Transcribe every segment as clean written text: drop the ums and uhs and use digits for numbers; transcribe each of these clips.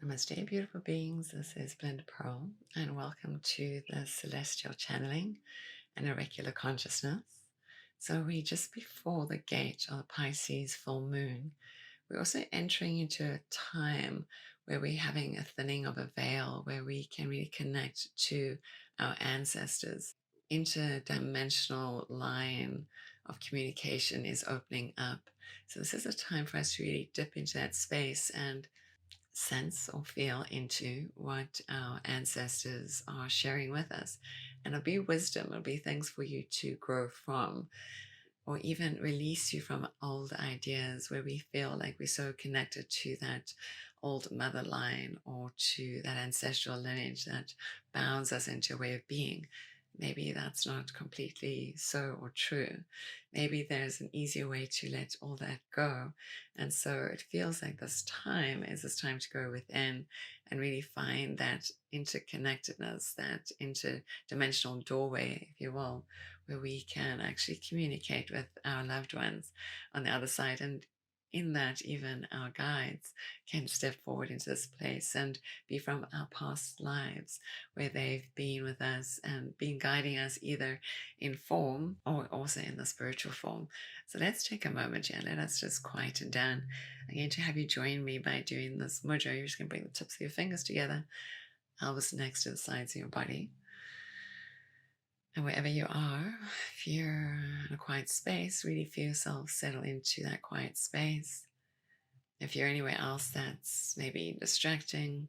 Namaste, beautiful beings. This is Blend Pearl, and welcome to the Celestial Channeling and Oracular Consciousness. So, we just before the gate of the Pisces full moon, we're also entering into a time where we're having a thinning of a veil, where we can really connect to our ancestors. Interdimensional line of communication is opening up. So, this is a time for us to really dip into that space and sense or feel into what our ancestors are sharing with us. And it'll be wisdom, it'll be things for you to grow from, or even release you from old ideas where we feel like we're so connected to that old mother line or to that ancestral lineage that bounds us into a way of being. Maybe that's not completely so or true. Maybe there's an easier way to let all that go. And so it feels like this time is this time to go within and really find that interconnectedness, that interdimensional doorway, if you will, where we can actually communicate with our loved ones on the other side. And in that, even our guides can step forward into this place and be from our past lives where they've been with us and been guiding us either in form or also in the spiritual form. So let's take a moment here. Let us just quieten down. I'm going to have you join me by doing this mudra. You're just going to bring the tips of your fingers together, elbows next to the sides of your body. And wherever you are, if you're in a quiet space, really feel yourself settle into that quiet space. If you're anywhere else that's maybe distracting,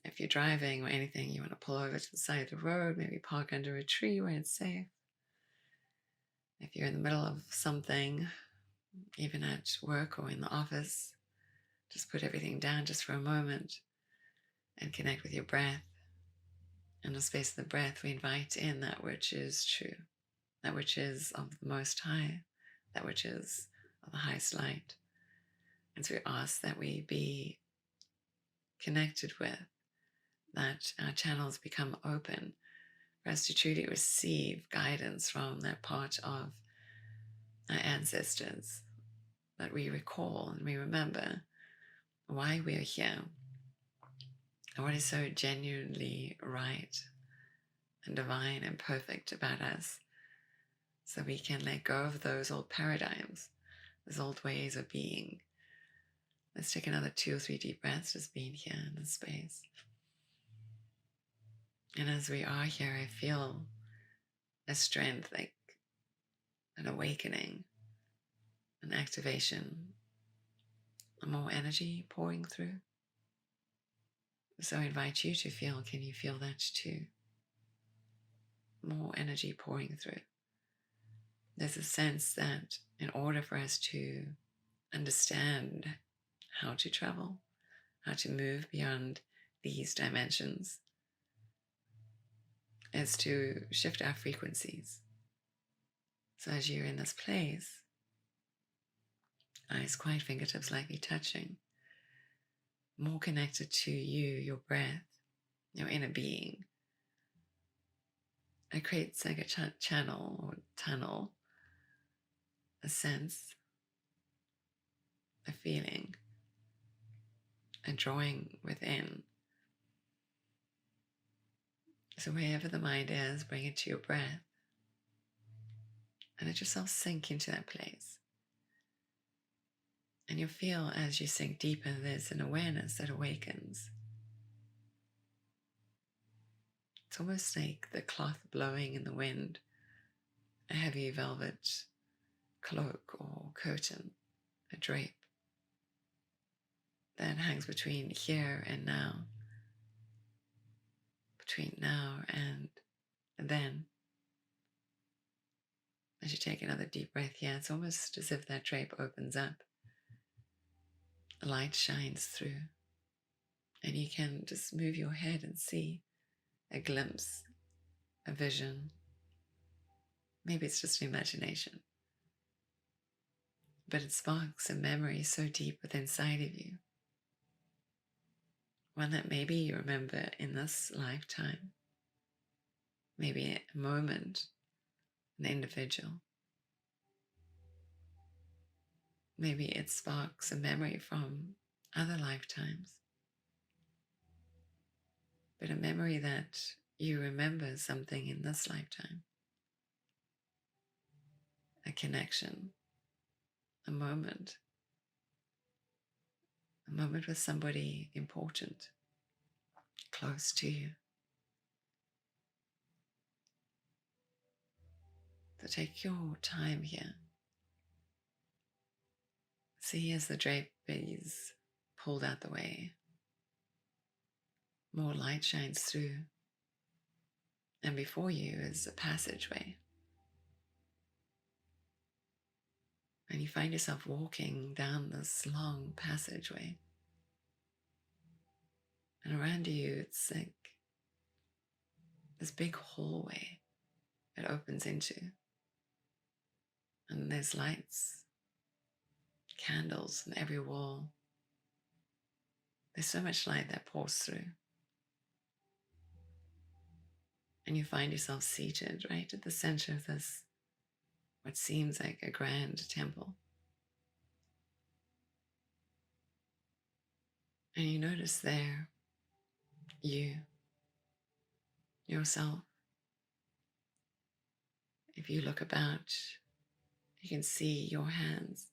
if you're driving or anything, you want to pull over to the side of the road, maybe park under a tree where it's safe. If you're in the middle of something, even at work or in the office, just put everything down just for a moment and connect with your breath. In the space of the breath, we invite in that which is true, that which is of the Most High, that which is of the highest light. And so we ask that we be connected with, that our channels become open for us to truly receive guidance from that part of our ancestors, that we recall and we remember why we are here and what is so genuinely right and divine and perfect about us, so we can let go of those old paradigms, those old ways of being. Let's take another 2 or 3 deep breaths, just being here in this space. And as we are here, I feel a strength, like an awakening, an activation, more energy pouring through. So I invite you to feel, can you feel that too? More energy pouring through. There's a sense that in order for us to understand how to travel, how to move beyond these dimensions, is to shift our frequencies. So as you're in this place, eyes quiet, fingertips lightly touching, more connected to you, your breath, your inner being. It creates like a channel or tunnel, a sense, a feeling, a drawing within. So wherever the mind is, bring it to your breath and let yourself sink into that place. And you'll feel as you sink deeper, there's an awareness that awakens. It's almost like the cloth blowing in the wind, a heavy velvet cloak or curtain, a drape that hangs between here and now, between now and then. As you take another deep breath here, it's almost as if that drape opens up. The light shines through, and you can just move your head and see a glimpse, a vision. Maybe it's just imagination, but it sparks a memory so deep within inside of you. One that maybe you remember in this lifetime, maybe a moment, an individual. Maybe it sparks a memory from other lifetimes. but a memory that you remember something in this lifetime, a connection, a moment with somebody important, close to you. So take your time here. See as the draperies pulled out the way, more light shines through, and before you is a passageway. And you find yourself walking down this long passageway. And around you, it's like this big hallway it opens into. And there's lights, candles on every wall. There's so much light that pours through. And you find yourself seated right at the center of this, what seems like a grand temple. And you notice there, yourself. If you look about, you can see your hands,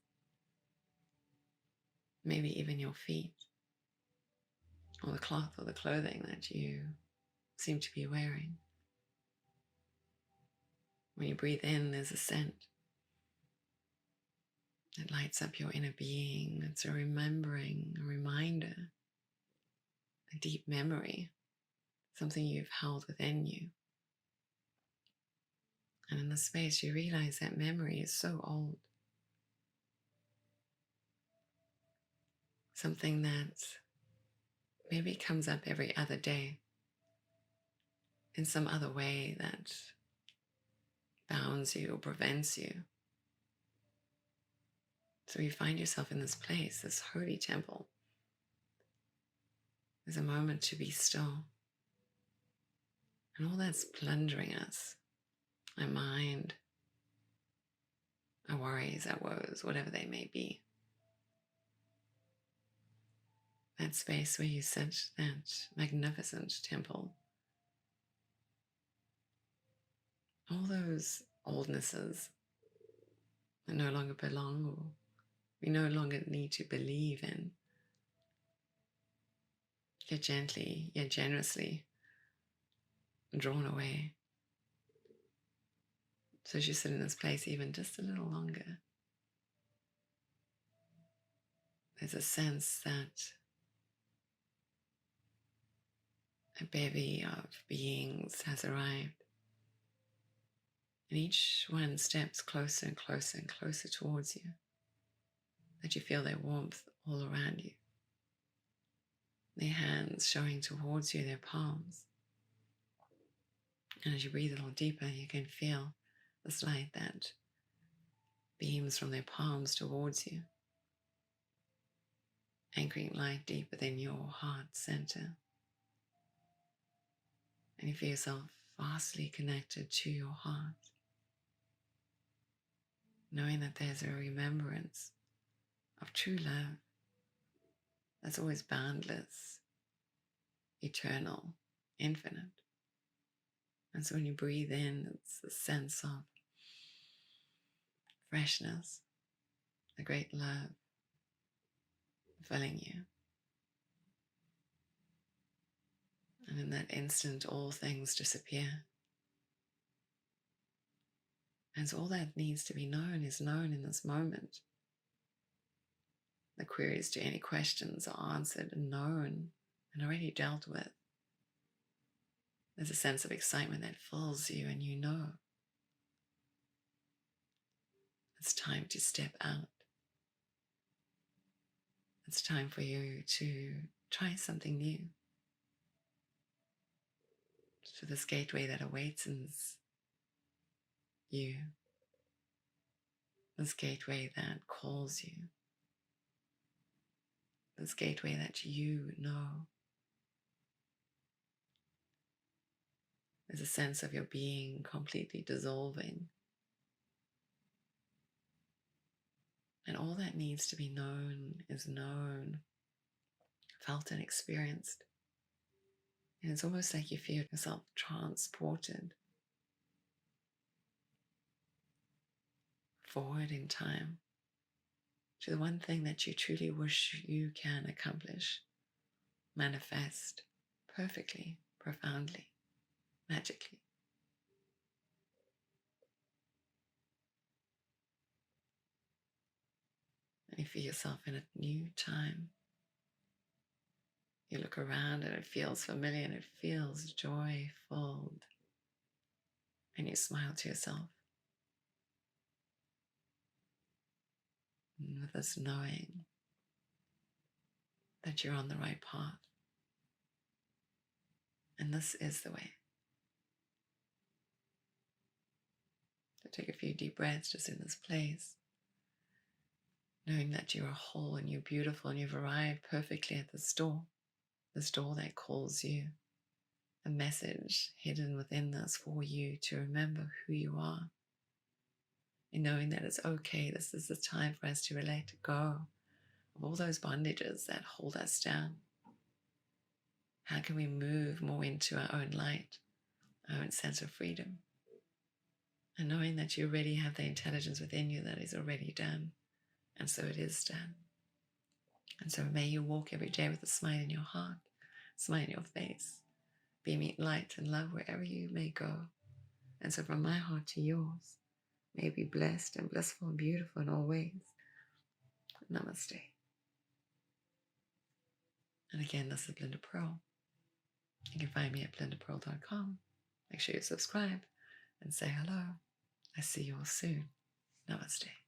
maybe even your feet, or the cloth or the clothing that you seem to be wearing. When you breathe in, there's a scent. It lights up your inner being. It's a remembering, a reminder, a deep memory, something you've held within you. And in the space, you realize that memory is so old. Something that maybe comes up every other day in some other way that bounds you or prevents you. So you find yourself in this place, this holy temple. There's a moment to be still. And all that's plundering us, our mind, our worries, our woes, whatever they may be. That space where you sit, that magnificent temple. All those oldnesses that no longer belong or we no longer need to believe in, get gently, yet generously drawn away. So as you sit in this place even just a little longer, there's a sense that a bevy of beings has arrived. And each one steps closer and closer and closer towards you, that you feel their warmth all around you. Their hands showing towards you, their palms. And as you breathe a little deeper, you can feel this light that beams from their palms towards you, anchoring light deep within your heart center. And you feel yourself vastly connected to your heart, knowing that there's a remembrance of true love that's always boundless, eternal, infinite. And so when you breathe in, it's a sense of freshness, a great love filling you. And in that instant, all things disappear. And so all that needs to be known is known in this moment. The queries to any questions are answered and known and already dealt with. There's a sense of excitement that fills you, and you know it's time to step out. It's time for you to try something new. To this gateway that awaits you, this gateway that calls you, this gateway that you know. There's a sense of your being completely dissolving. And all that needs to be known is known, felt and experienced. And it's almost like you feel yourself transported forward in time to the one thing that you truly wish you can accomplish, manifest perfectly, profoundly, magically. And you feel yourself in a new time. You look around and it feels familiar and it feels joy-filled. And you smile to yourself. And with this knowing that you're on the right path. And this is the way. So take a few deep breaths just in this place, knowing that you are whole and you're beautiful and you've arrived perfectly at this door that calls you, a message hidden within this for you to remember who you are. And knowing that it's okay, this is the time for us to let go of all those bondages that hold us down. How can we move more into our own light, our own sense of freedom? And knowing that you already have the intelligence within you that is already done. And so it is done. And so may you walk every day with a smile in your heart, smile in your face, beaming light and love wherever you may go. And so from my heart to yours, may you be blessed and blissful and beautiful in all ways. Namaste. And again, this is Belinda Pearl. You can find me at belindapearl.com. Make sure you subscribe and say hello. I see you all soon. Namaste.